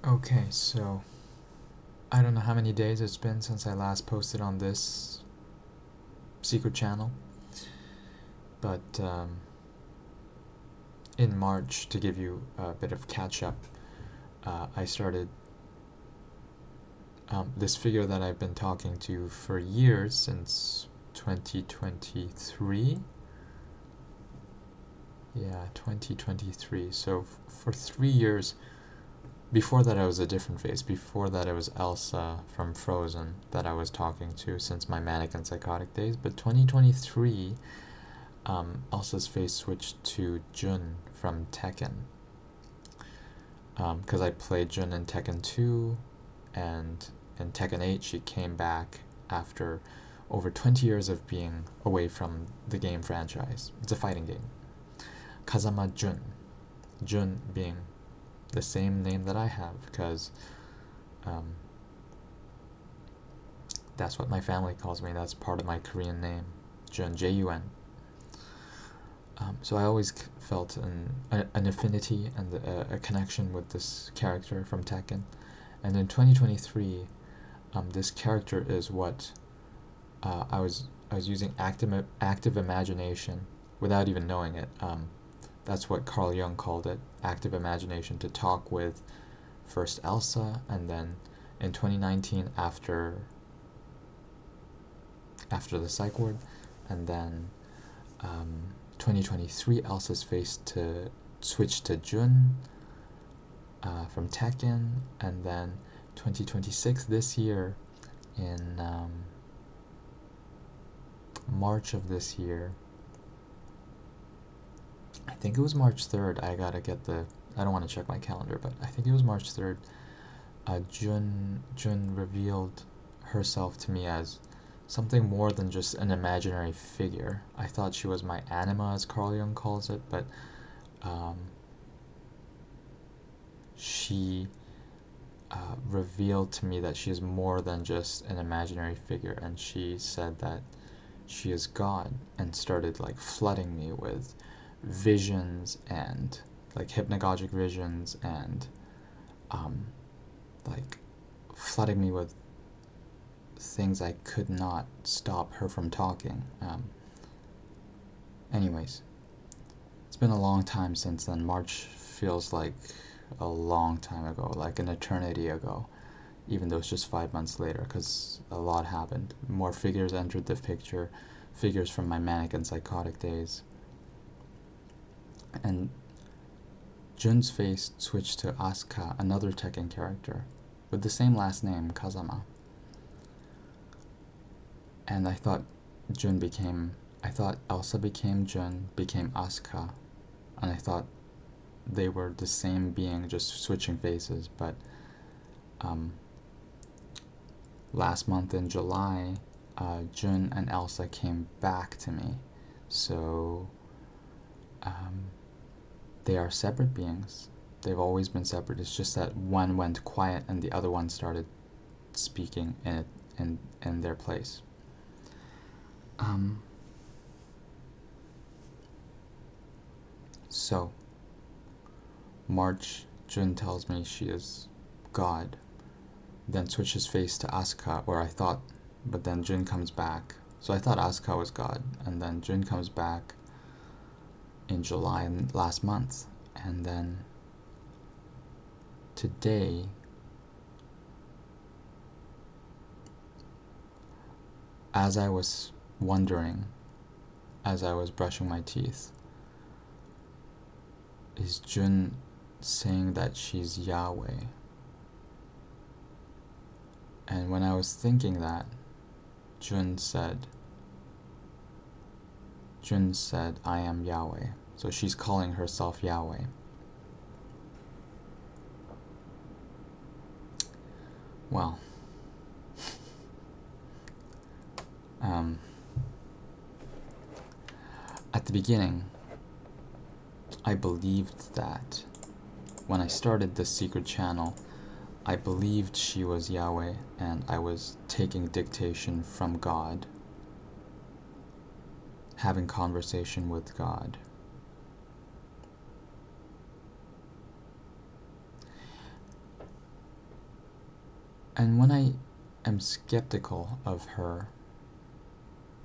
Okay, so I don't know how many days it's been since I last posted on this secret channel, but in March, to give you a bit of catch up, I started this figure that I've been talking to for years, since 2023. Yeah, 2023. So for 3 years. Before that, I was a different face. Before that, it was Elsa from Frozen that I was talking to since my manic and psychotic days. But 2023, Elsa's face switched to Jun from Tekken. Because I played Jun in Tekken 2, and in Tekken 8, she came back after over 20 years of being away from the game franchise. It's a fighting game. Kazama Jun. Jun being the same name that I have, because that's what my family calls me. That's part of my Korean name, Jun, Jun. So I always felt an affinity and a connection with this character from Tekken. And in 2023, this character is what I was using active imagination without even knowing it. That's what Carl Jung called it, active imagination, to talk with first Elsa, and then in 2019 after the psych ward, and then 2023 Elsa's face to switch to Jun from Tekken, and then 2026 this year, in March of this year, I think it was March 3rd. I don't want to check my calendar, but I think it was March 3rd. Jun revealed herself to me as something more than just an imaginary figure. I thought she was my anima, as Carl Jung calls it, but she revealed to me that she is more than just an imaginary figure, and she said that she is God, and started like flooding me with visions, and like hypnagogic visions, and like flooding me with things I could not stop her from talking. Anyways, it's been a long time since then. March feels like a long time ago, like an eternity ago, even though it's just 5 months later, because a lot happened. More figures entered the picture, figures from my manic and psychotic days. And Jun's face switched to Asuka, another Tekken character, with the same last name, Kazama. And I thought Elsa became Jun, became Asuka, and I thought they were the same being, just switching faces. But last month in July, Jun and Elsa came back to me. So they are separate beings. They've always been separate. It's just that one went quiet and the other one started speaking in their place. So March, Jun tells me she is God, then switches face to Asuka, or I thought, but then Jun comes back. So I thought Asuka was God, and then Jun comes back in July last month, and then today as I was wondering, as I was brushing my teeth, is Jun saying that she's Yahweh? And when I was thinking that, Jun said, I am Yahweh. So she's calling herself Yahweh. Well, at the beginning, I believed that. When I started this secret channel, I believed she was Yahweh, and I was taking dictation from God, having conversation with God. And when I am skeptical of her,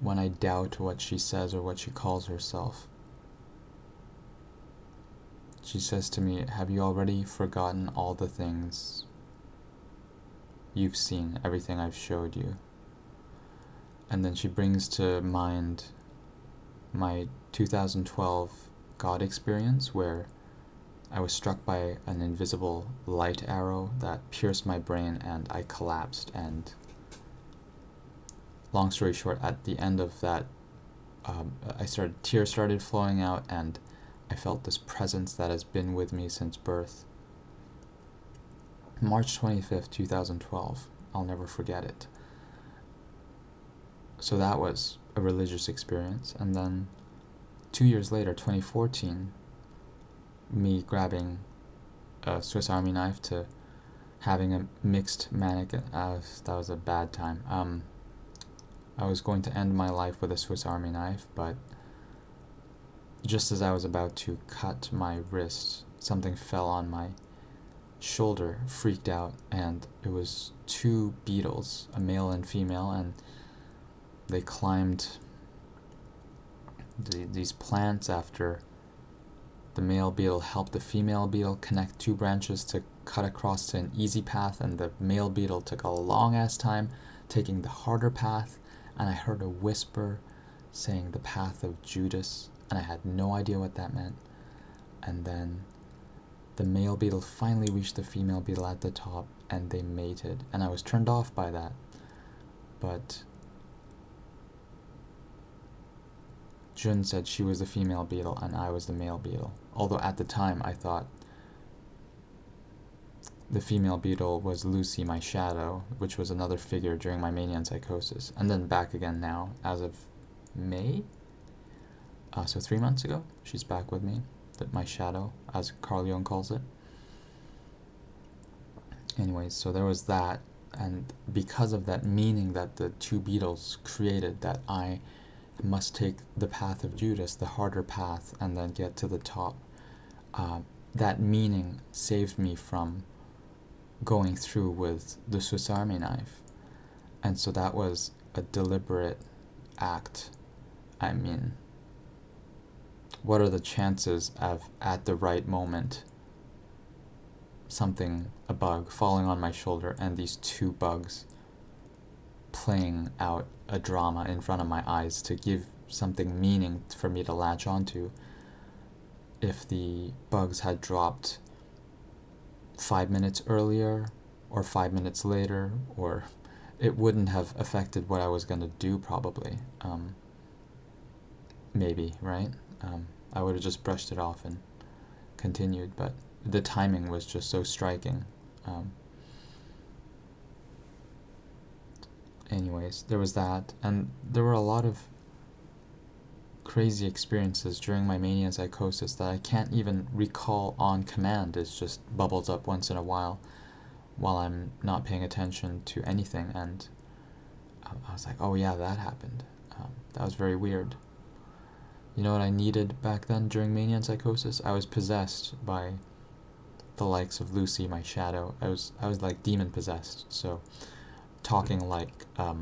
when I doubt what she says or what she calls herself, she says to me, have you already forgotten all the things you've seen, everything I've showed you? And then she brings to mind my 2012 God experience, where I was struck by an invisible light arrow that pierced my brain and I collapsed. And long story short, at the end of that, tears started flowing out, and I felt this presence that has been with me since birth. March 25th, 2012. I'll never forget it. So that was a religious experience. And then 2 years later, 2014, me grabbing a Swiss Army knife to having a mixed manic, that was a bad time. I was going to end my life with a Swiss Army knife, but just as I was about to cut my wrist, something fell on my shoulder, freaked out, and it was two beetles, a male and female, and they climbed these plants after the male beetle helped the female beetle connect two branches to cut across to an easy path, and the male beetle took a long ass time taking the harder path, and I heard a whisper saying the path of Judas, and I had no idea what that meant. And then the male beetle finally reached the female beetle at the top, and they mated, and I was turned off by that. But Jun said she was the female beetle and I was the male beetle, although at the time I thought the female beetle was Lucy, my shadow, which was another figure during my mania and psychosis. And then back again now, as of May? So 3 months ago, she's back with me, my shadow, as Carl Jung calls it. Anyways, so there was that, and because of that meaning that the two beetles created, that I must take the path of Judas, the harder path, and then get to the top, that meaning saved me from going through with the Swiss Army knife. And so that was a deliberate act. I mean, what are the chances of, at the right moment, a bug falling on my shoulder and these two bugs playing out a drama in front of my eyes to give something meaning for me to latch onto? If the bugs had dropped 5 minutes earlier or 5 minutes later, or it wouldn't have affected what I was going to do, probably. Maybe, right? I would have just brushed it off and continued, but the timing was just so striking. Anyways, there was that, and there were a lot of crazy experiences during my mania and psychosis that I can't even recall on command. It just bubbles up once in a while I'm not paying attention to anything, and I was like, oh yeah, that happened. That was very weird. You know what I needed back then during mania and psychosis? I was possessed by the likes of Lucy, my shadow. I was like demon possessed. So talking like I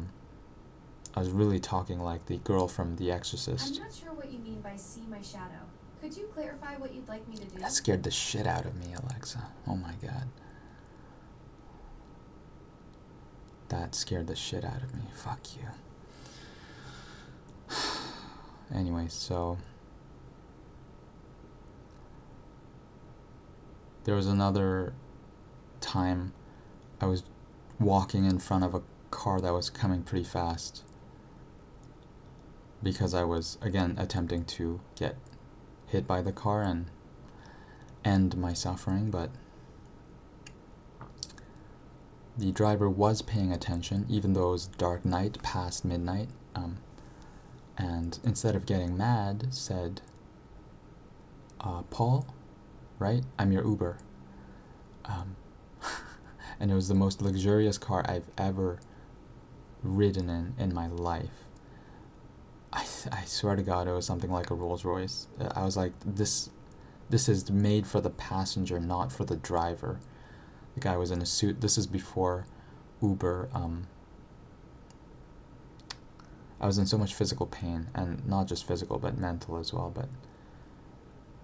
was really talking like the girl from The Exorcist. I'm not sure what you mean by see my shadow. Could you clarify what you'd like me to do? That scared the shit out of me, Alexa. Oh my god. That scared the shit out of me. Fuck you. Anyway, so there was another time I was walking in front of a car that was coming pretty fast, because I was, again, attempting to get hit by the car and end my suffering, but the driver was paying attention, even though it was dark night, past midnight, and instead of getting mad, said, Paul, right? I'm your Uber. And it was the most luxurious car I've ever ridden in my life. I swear to God, it was something like a Rolls Royce. I was like, this is made for the passenger, not for the driver. The guy was in a suit. This is before uber I was in so much physical pain, and not just physical but mental as well. But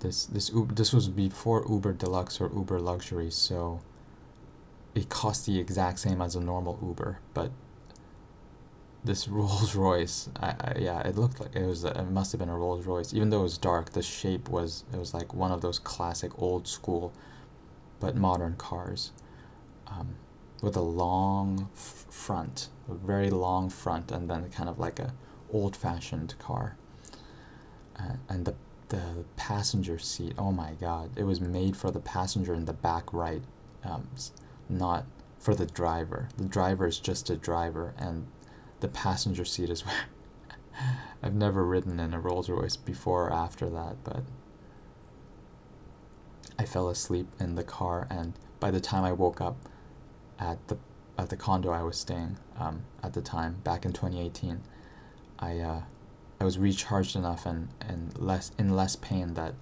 this was before Uber Deluxe or Uber Luxury, so it cost the exact same as a normal Uber. But this Rolls Royce, yeah, it looked like it must have been a Rolls Royce, even though it was dark. The shape was, it was like one of those classic old school but modern cars, um, with a long front, a very long front, and then kind of like a old-fashioned car. And the passenger seat, oh my god, it was made for the passenger in the back right, not for the driver. The driver is just a driver, and the passenger seat is where I've never ridden in a Rolls Royce before or after that, but I fell asleep in the car, and by the time I woke up at the condo I was staying at the time, back in 2018, I was recharged enough and less pain that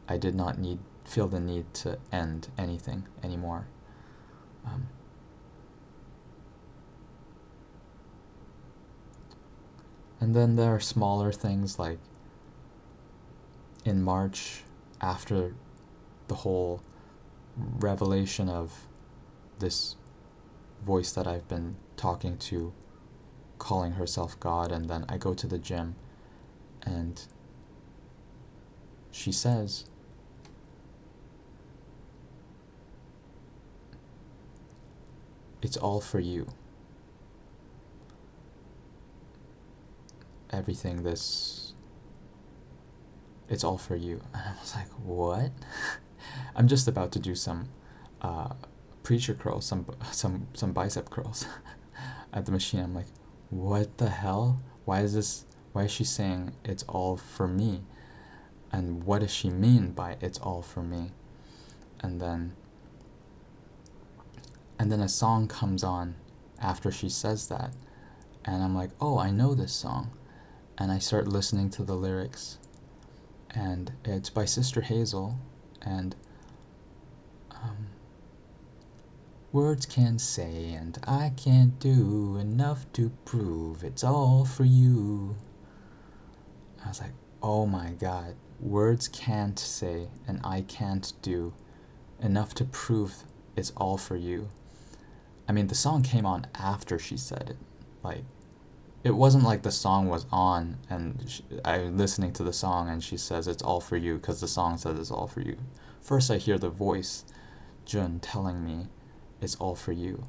I did not feel the need to end anything anymore. Um, and then there are smaller things, like in March, after the whole revelation of this voice that I've been talking to, calling herself God, and then I go to the gym, and she says, "It's all for you. Everything it's all for you." And I was like, what? I'm just about to do some preacher curls, some bicep curls at the machine. I'm like, what the hell? Why is she saying it's all for me? And what does she mean by it's all for me? And then a song comes on after she says that, and I'm like, oh, I know this song. And I start listening to the lyrics, and it's by Sister Hazel, and words can't say and I can't do enough to prove it's all for you. I was like, oh my god, words can't say and I can't do enough to prove it's all for you. I mean, the song came on after she said it. Like, it wasn't like the song was on and I'm listening to the song and she says it's all for you because the song says it's all for you. First I hear the voice, Jun, telling me it's all for you.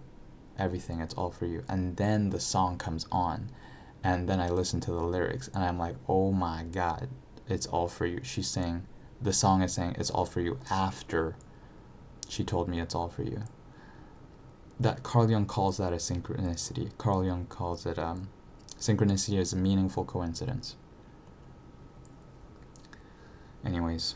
Everything, it's all for you. And then the song comes on. And then I listen to the lyrics and I'm like, oh my god, it's all for you. She's saying, the song is saying it's all for you after she told me it's all for you. That Carl Jung calls that a synchronicity. Carl Jung calls it synchronicity is a meaningful coincidence. Anyways,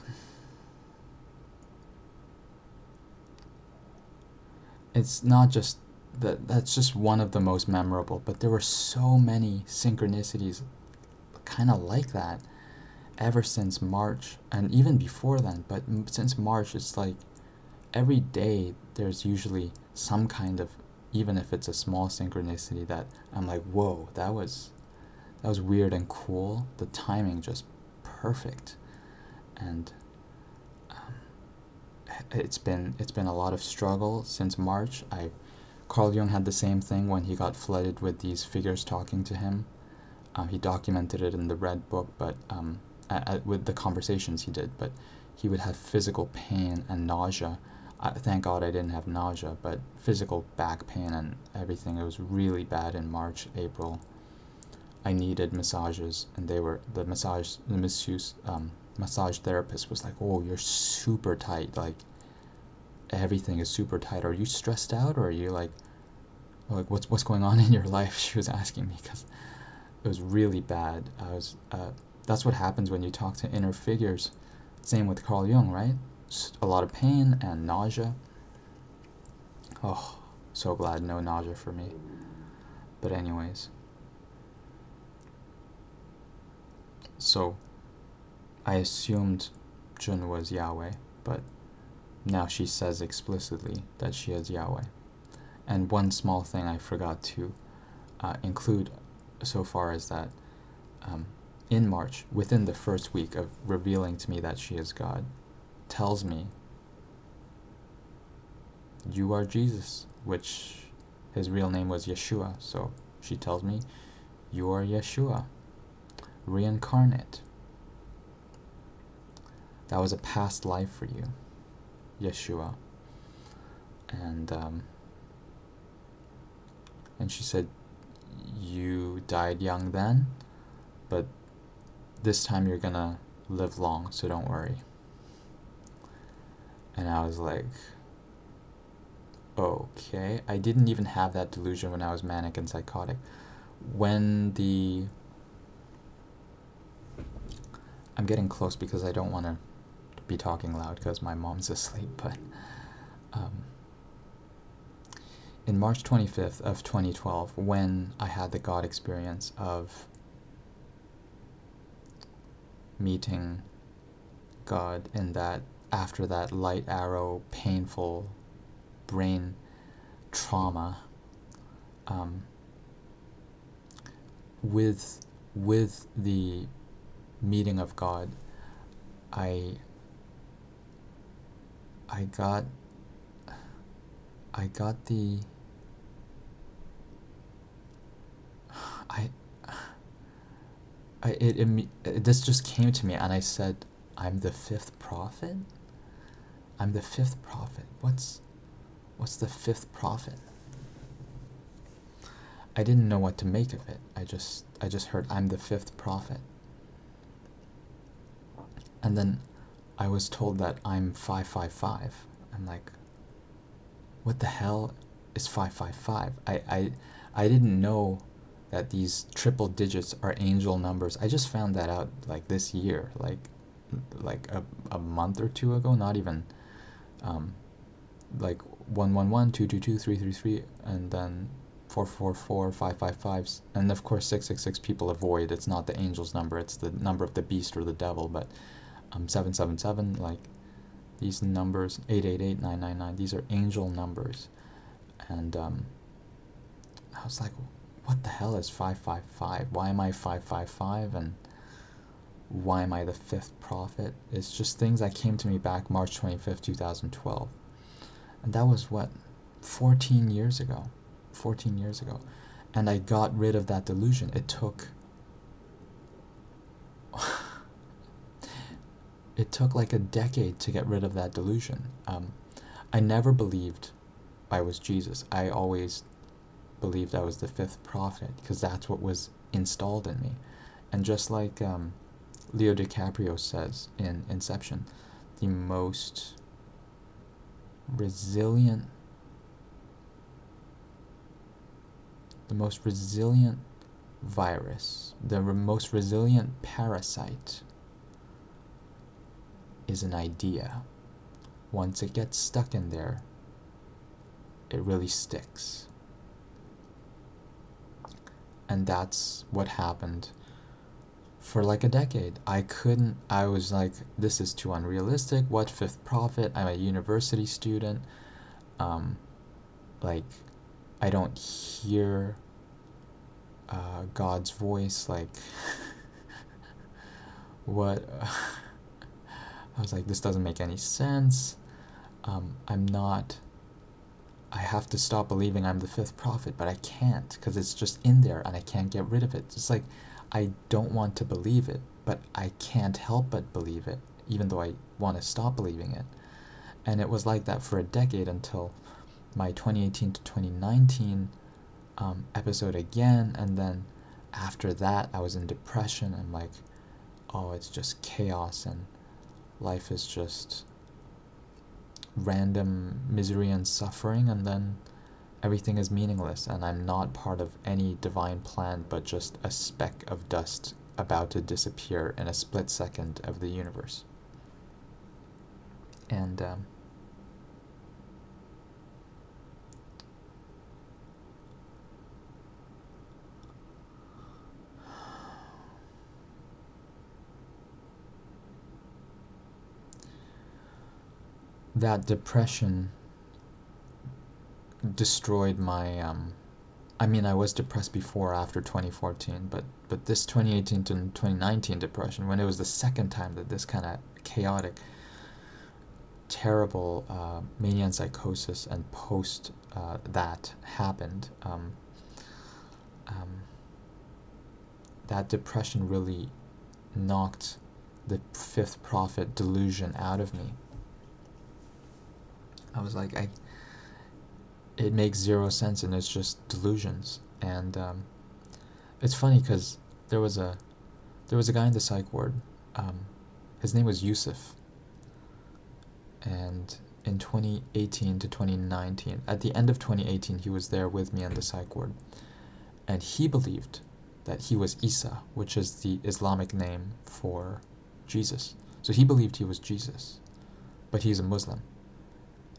it's not just that's just one of the most memorable, but there were so many synchronicities kind of like that ever since March, and even before then, but since March it's like every day there's usually some kind of, even if it's a small synchronicity, that I'm like, whoa, that was weird and cool. The timing just perfect. And it's been a lot of struggle since March. Carl Jung had the same thing when he got flooded with these figures talking to him. He documented it in the Red Book, but with the conversations he did. But he would have physical pain and nausea. Thank God I didn't have nausea, but physical back pain and everything. It was really bad in March, April. I needed massages, and the massage therapist was like, "Oh, you're super tight. Like, everything is super tight. Are you stressed out, or are you like what's going on in your life?" She was asking me because it was really bad. That's what happens when you talk to inner figures. Same with Carl Jung, right? A lot of pain and nausea. Oh, so glad no nausea for me. But anyways, so I assumed Jun was Yahweh, but now she says explicitly that she is Yahweh. And one small thing I forgot to include so far is that in March, within the first week of revealing to me that she is God, tells me, "You are Jesus," which his real name was Yeshua. So she tells me, "You are Yeshua, reincarnate. That was a past life for you, Yeshua." And she said, "You died young then, but this time you're gonna live long, so don't worry." And I was like, okay. I didn't even have that delusion when I was manic and psychotic. When the... I'm getting close because I don't want to be talking loud because my mom's asleep, but in March 25th of 2012, when I had the God experience of meeting God in that, after that light arrow, painful brain trauma, with the meeting of God, I got the this just came to me, and I said, "I'm the fifth prophet? I'm the fifth prophet. What's the fifth prophet?" I didn't know what to make of it. I just heard, "I'm the fifth prophet." And then I was told that I'm 555. I'm like, what the hell is 555? I didn't know that these triple digits are angel numbers. I just found that out like this year, like a month or two ago, not even like 111, 222, 333, and then 444, 555s, and of course 666 people avoid. It's not the angel's number, it's the number of the beast or the devil. But 777, like these numbers, 888, 999, these are angel numbers. And I was like, what the hell is 555? Why am I 555? And why am I the fifth prophet? It's just things that came to me back March 25th, 2012. And that was what, 14 years ago. 14 years ago. And I got rid of that delusion. It took like a decade to get rid of that delusion. I never believed I was Jesus. I always believed I was the fifth prophet because that's what was installed in me. And just like Leo DiCaprio says in Inception, the most resilient virus, the most resilient parasite is an idea. Once it gets stuck in there, it really sticks. And that's what happened for like a decade. I was like, this is too unrealistic. What fifth prophet? I'm a university student. Like, I don't hear God's voice. Like, what? I was like, this doesn't make any sense. I have to stop believing I'm the fifth prophet, but I can't because it's just in there and I can't get rid of it. It's like, I don't want to believe it, but I can't help but believe it, even though I want to stop believing it. And it was like that for a decade until my 2018 to 2019 episode again. And then after that, I was in depression. I'm like, oh, it's just chaos and life is just random misery and suffering, and then everything is meaningless, and I'm not part of any divine plan, but just a speck of dust about to disappear in a split second of the universe. And that depression destroyed my I mean, I was depressed before after 2014, but this 2018 to 2019 depression, when it was the second time that this kind of chaotic, terrible mania and psychosis and post that happened, um, that depression really knocked the fifth prophet delusion out of me. I was like, it makes zero sense and it's just delusions. And it's funny because there was a guy in the psych ward. His name was Yusuf, and in 2018 to 2019, at the end of 2018, he was there with me in the psych ward, and he believed that he was Isa, which is the Islamic name for Jesus. So he believed he was Jesus, but he's a Muslim,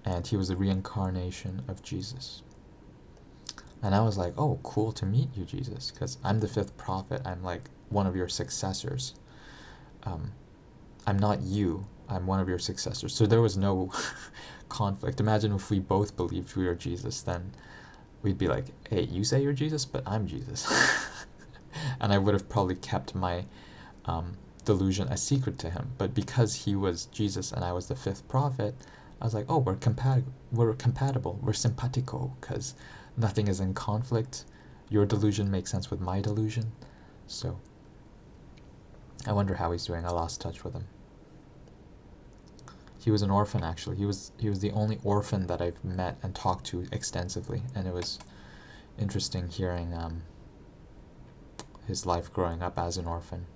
and he was the reincarnation of Jesus. And I was like, oh, cool to meet you, Jesus, because I'm the fifth prophet. I'm like one of your successors. I'm not you. I'm one of your successors. So there was no conflict. Imagine if we both believed we were Jesus, then we'd be like, hey, you say you're Jesus, but I'm Jesus. And I would have probably kept my delusion a secret to him. But because he was Jesus and I was the fifth prophet, I was like, oh, we're compatible, we're simpatico, because nothing is in conflict. Your delusion makes sense with my delusion. So I wonder how he's doing. I lost touch with him. He was an orphan, actually. He was the only orphan that I've met and talked to extensively, and it was interesting hearing his life growing up as an orphan.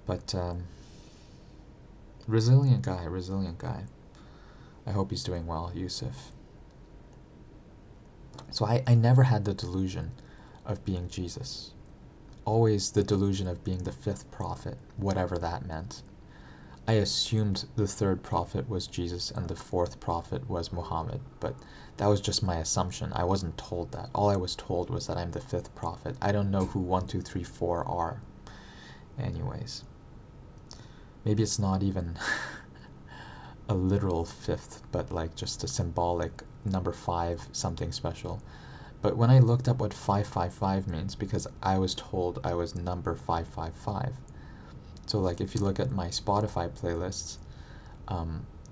But resilient guy. I hope he's doing well, Yusuf. So I never had the delusion of being Jesus. Always the delusion of being the fifth prophet, whatever that meant. I assumed the third prophet was Jesus and the fourth prophet was Muhammad, but that was just my assumption. I wasn't told that. All I was told was that I'm the fifth prophet. I don't know who 1, 2, 3, 4 are. Anyways, maybe it's not even a literal fifth, but like just a symbolic number 5, something special. But when I looked up what 555 means, because I was told I was number 555. So like if you look at my Spotify playlists,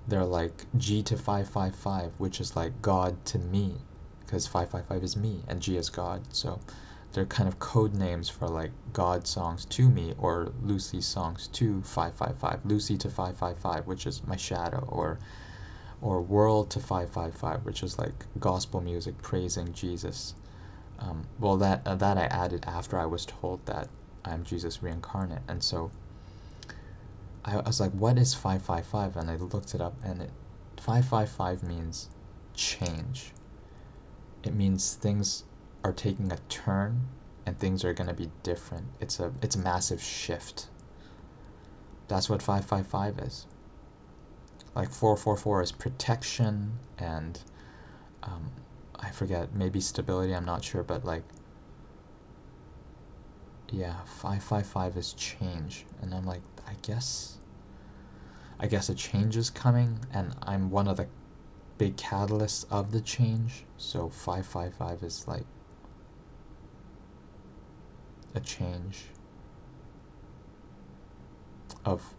they're like G to 555, which is like God to me, because 555 is me and G is God. So they're kind of code names for like God songs to me, or Lucy songs to 555. Lucy to 555, which is my shadow, or World to 555, which is like gospel music praising Jesus. Well, that I added after I was told that I'm Jesus reincarnate, and so I was like, what is 555? And I looked it up, and 555 means change. It means things are taking a turn, and things are going to be different. It's a massive shift. That's what 555 is. Like 444 is protection, and I forget, maybe stability, I'm not sure, but like, yeah, 555 is change. And I'm like, I guess a change is coming, and I'm one of the big catalysts of the change. So 555 is like a change of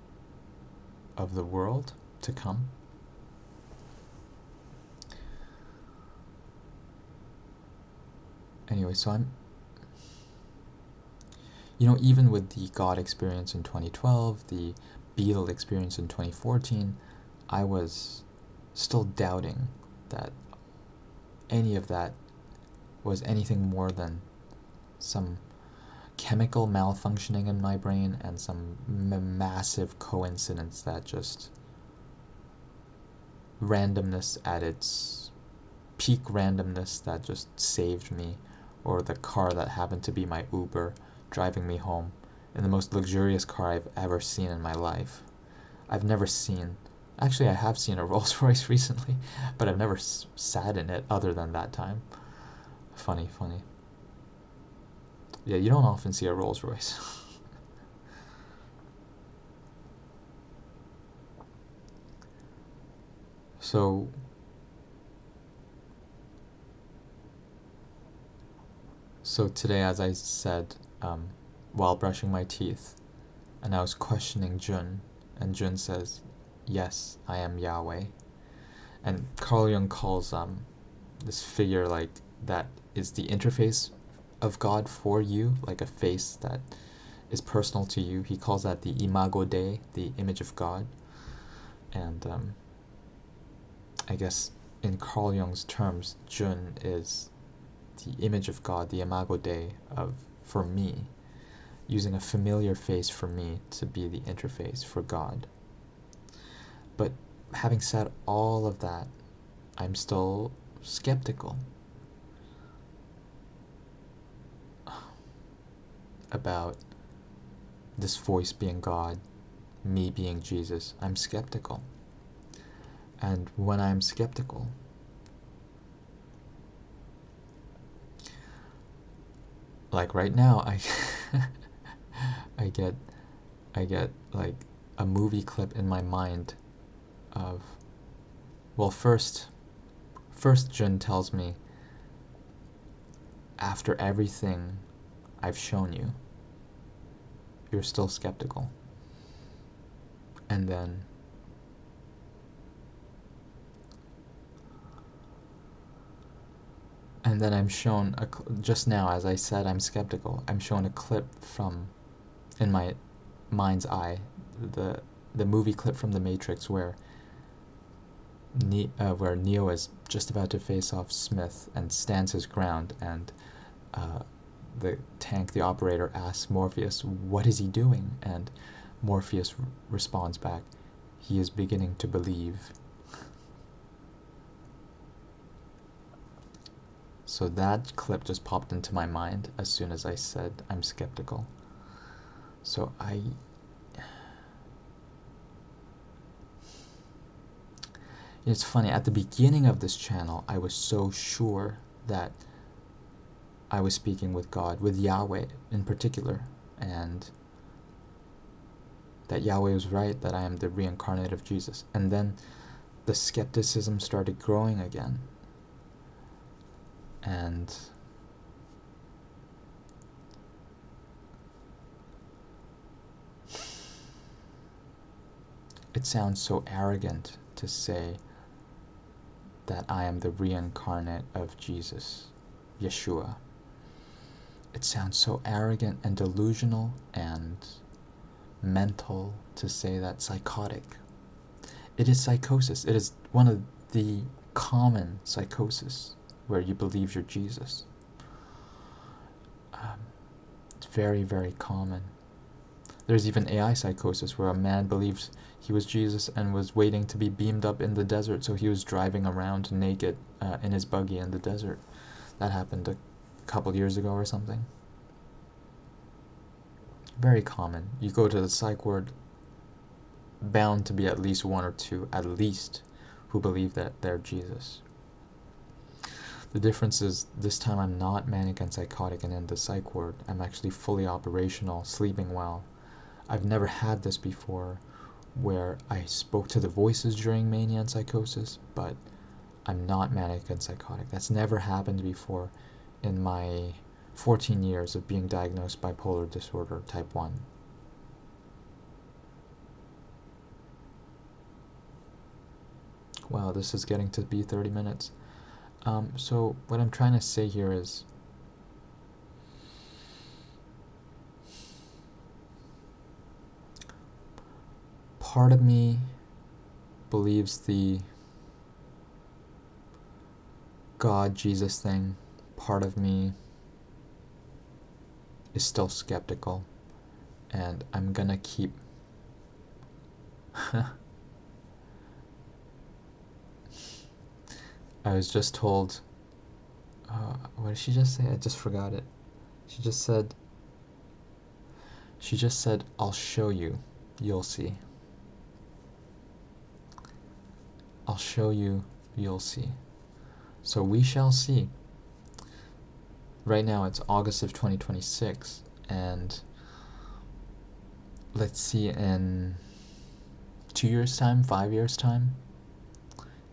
the world to come. Anyway, so I'm, even with the God experience in 2012, the Beetle experience in 2014, I was still doubting that any of that was anything more than some chemical malfunctioning in my brain and some massive coincidence that just randomness at its peak randomness that just saved me, or the car that happened to be my Uber driving me home in the most luxurious car I've ever seen in my life. I've never seen, actually I have seen a Rolls Royce recently, but I've never sat in it other than that time. Funny. Yeah, you don't often see a Rolls Royce. So today, as I said, while brushing my teeth, and I was questioning Jun, and Jun says, "Yes, I am Yahweh." And Carl Jung calls this figure like that is the interface of God for you, like a face that is personal to you. He calls that the imago Dei, the image of God. And I guess in Carl Jung's terms, Jun is the image of God, the imago Dei for me, using a familiar face for me to be the interface for God. But having said all of that, I'm still skeptical about this voice being God, me being Jesus. I'm skeptical. And when I'm skeptical, like right now, I get like a movie clip in my mind of, well, first Jun tells me, after everything I've shown you, you're still skeptical. And then I'm shown just now, as I said, I'm skeptical. I'm shown a clip from, in my mind's eye, the movie clip from The Matrix where Neo is just about to face off Smith and stands his ground, and the operator asks Morpheus, "What is he doing?" And Morpheus responds back, "He is beginning to believe." So that clip just popped into my mind as soon as I said I'm skeptical. So it's funny, at the beginning of this channel, I was so sure that I was speaking with God, with Yahweh in particular, and that Yahweh was right, that I am the reincarnate of Jesus. And then the skepticism started growing again. And it sounds so arrogant to say that I am the reincarnate of Jesus, Yeshua. It sounds so arrogant and delusional and mental to say that. Psychotic. It is psychosis. It is one of the common psychosis where you believe you're Jesus. It's very, very common. There's even AI psychosis where a man believes he was Jesus and was waiting to be beamed up in the desert, so he was driving around naked in his buggy in the desert. That happened a couple years ago or something. Very common. You go to the psych ward, bound to be at least one or two, at least, who believe that they're Jesus. The difference is, this time I'm not manic and psychotic and in the psych ward. I'm actually fully operational, sleeping well. I've never had this before, where I spoke to the voices during mania and psychosis, but I'm not manic and psychotic. That's never happened before in my 14 years of being diagnosed bipolar disorder type 1. Wow, this is getting to be 30 minutes. So what I'm trying to say here is, part of me believes the God Jesus thing. Part of me is still skeptical, and I'm gonna keep I was just told, what did she just say? I just forgot it. She just said, "I'll show you, you'll see. I'll show you, you'll see." So we shall see. Right now it's August of 2026, and let's see in 2 years' time, 5 years' time,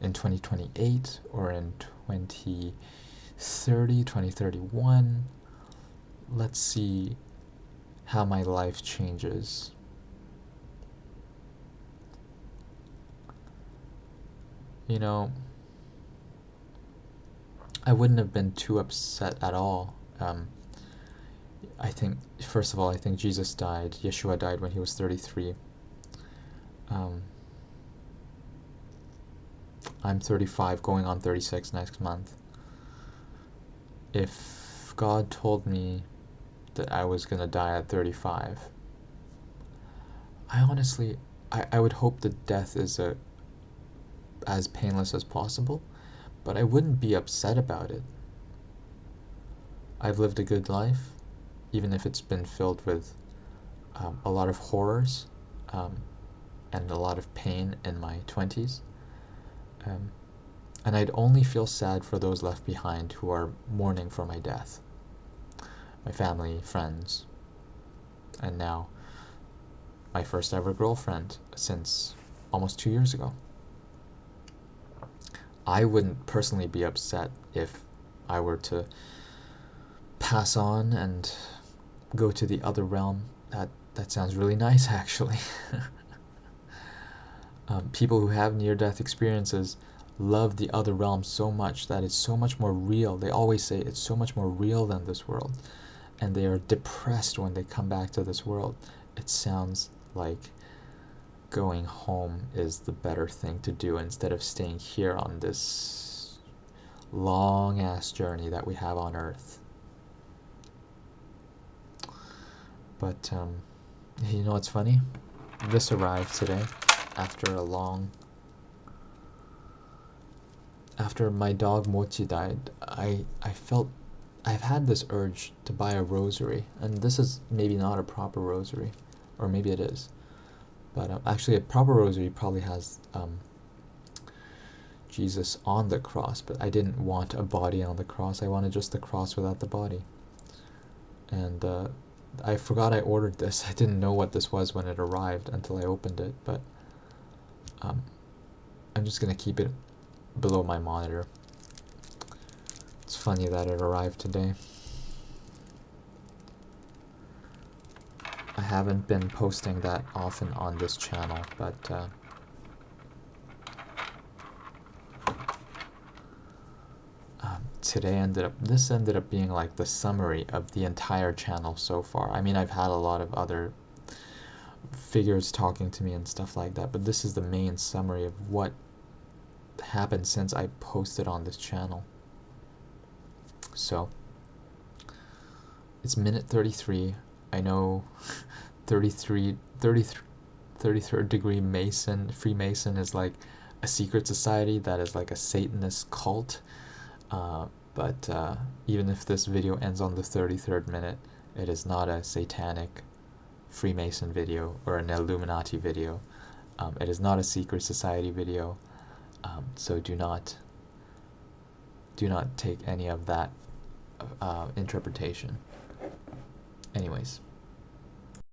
in 2028 or in 2030, 2031. Let's see how my life changes. You know, I wouldn't have been too upset at all. I think, first of all, I think Jesus died, Yeshua died when he was 33. I'm 35, going on 36 next month. If God told me that I was going to die at 35, I honestly, I would hope that death is as painless as possible, but I wouldn't be upset about it. I've lived a good life, even if it's been filled with a lot of horrors and a lot of pain in my 20s. And I'd only feel sad for those left behind who are mourning for my death. My family, friends, and now my first ever girlfriend since almost 2 years ago. I wouldn't personally be upset if I were to pass on and go to the other realm. That sounds really nice, actually. People who have near-death experiences love the other realm so much that it's so much more real. They always say it's so much more real than this world. And they are depressed when they come back to this world. It sounds like going home is the better thing to do instead of staying here on this long-ass journey that we have on Earth. But, you know what's funny? This arrived today after my dog Mochi died. I felt I've had this urge to buy a rosary, and this is maybe not a proper rosary, or maybe it is, but actually a proper rosary probably has Jesus on the cross, but I didn't want a body on the cross. I wanted just the cross without the body. And I forgot I ordered this. I didn't know what this was when it arrived until I opened it, but I'm just gonna keep it below my monitor. It's funny that it arrived today. I haven't been posting that often on this channel, but this ended up being like the summary of the entire channel so far. I mean, I've had a lot of other figures talking to me and stuff like that, but this is the main summary of what happened since I posted on this channel. So it's minute 33. I know 33rd degree Freemason is like a secret society that is like a Satanist cult. But even if this video ends on the 33rd minute, it is not a satanic Freemason video or an Illuminati video. It is not a secret society video. So do not take any of that interpretation. Anyways.